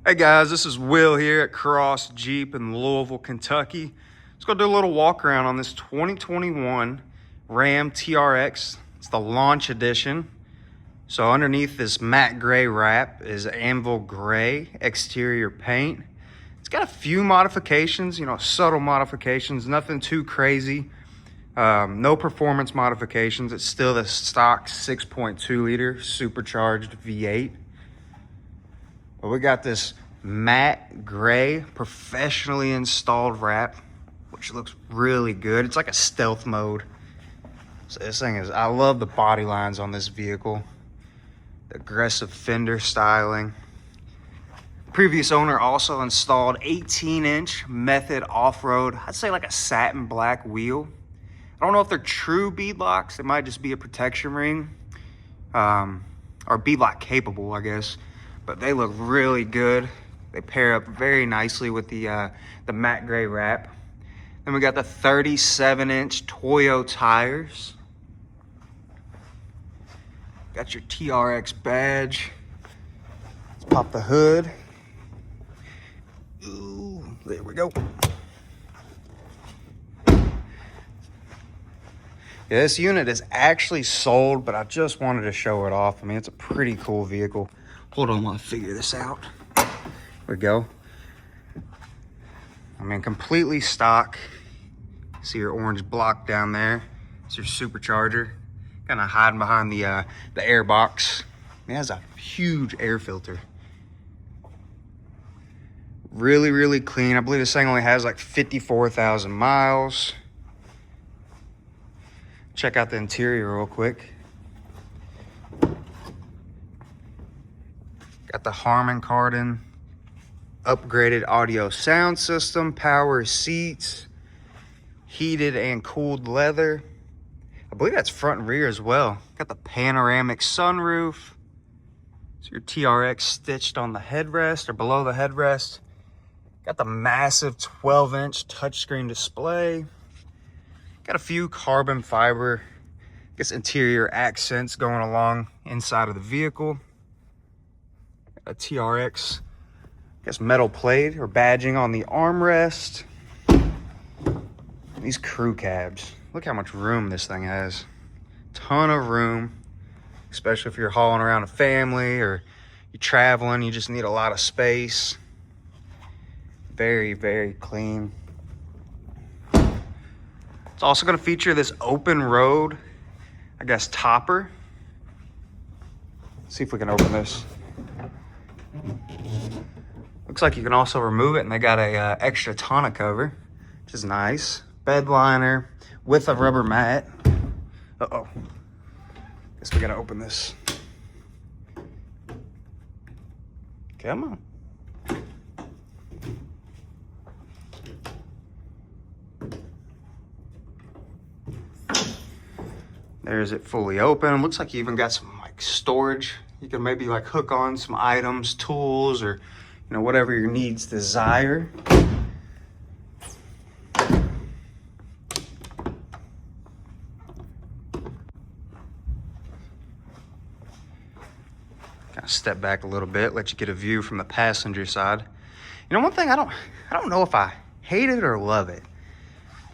Hey guys, this is Will here at Cross Jeep in Louisville, Kentucky. Let's go do a little walk around on this 2021 Ram TRX. It's the Launch Edition. So underneath this matte gray wrap is anvil gray exterior paint. It's got a few modifications, subtle modifications, nothing too crazy. No performance modifications. It's still the stock 6.2 liter supercharged V8. But we got this matte gray professionally installed wrap, which looks really good. It's like a stealth mode. So this thing is, I love the body lines on this vehicle. The aggressive fender styling. Previous owner also installed 18-inch Method off-road, I'd say like a satin black wheel. I don't know if they're true beadlocks. They might just be a protection ring, or beadlock capable, I guess. But they look really good. They pair up very nicely with the matte gray wrap. Then we got the 37-inch Toyo tires. Got your TRX badge. Let's pop the hood. Ooh, there we go. Yeah, this unit is actually sold, but I just wanted to show it off. I mean, it's a pretty cool vehicle. Hold on while I figure this out. There we go. I mean, completely stock. See your orange block down there. It's your supercharger. Kind of hiding behind the air box. It has a huge air filter. Really, really clean. I believe this thing only has like 54,000 miles. Check out the interior real quick. Got the Harman Kardon upgraded audio sound system, power seats, heated and cooled leather. I believe that's front and rear as well. Got the panoramic sunroof. So your TRX stitched on the headrest or below the headrest. Got the massive 12-inch touchscreen display. Got a few carbon fiber, I guess, interior accents going along inside of the vehicle. A TRX, I guess, metal plate or badging on the armrest. These crew cabs, look how much room this thing has. Ton of room, especially if you're hauling around a family or you're traveling, you just need a lot of space. Very, very clean. It's also going to feature this open road, I guess, topper. Let's see if we can open this. Looks like you can also remove it, and they got a extra tonneau cover, which is nice. Bed liner with a rubber mat. Uh-oh. Guess we gotta open this. Come on. There's it fully open. Looks like you even got some like storage. You can maybe like hook on some items, tools, or whatever your needs desire. Kind of step back a little bit, let you get a view from the passenger side. One thing I don't know if I hate it or love it.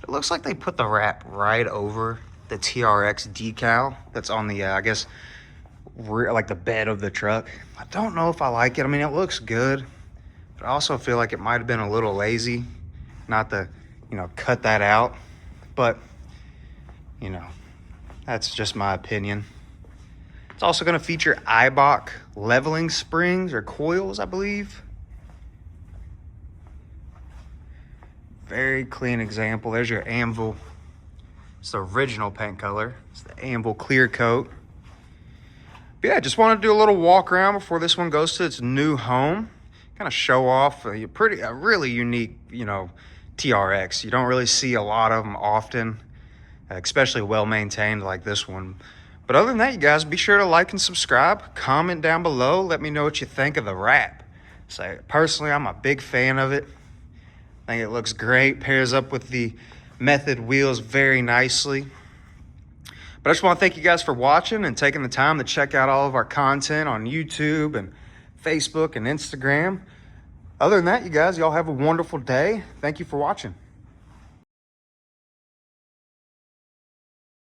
It looks like they put the wrap right over the TRX decal that's on the I guess rear, like the bed of the truck. I don't know if I like it. I mean, it looks good, but I also feel like it might have been a little lazy not to cut that out. But that's just my opinion. It's also going to feature Eibach leveling springs or coils, I believe. Very clean example. There's your anvil. It's the original paint color. It's the anvil clear coat. But yeah, just wanted to do a little walk around before this one goes to its new home. Kind of show off a really unique, TRX. You don't really see a lot of them often, especially well maintained like this one. But other than that, you guys, be sure to like and subscribe. Comment down below. Let me know what you think of the wrap. So personally, I'm a big fan of it. I think it looks great. Pairs up with the Method wheels very nicely. But I just want to thank you guys for watching and taking the time to check out all of our content on YouTube and Facebook and Instagram. Other than that, you guys, y'all have a wonderful day. Thank you for watching.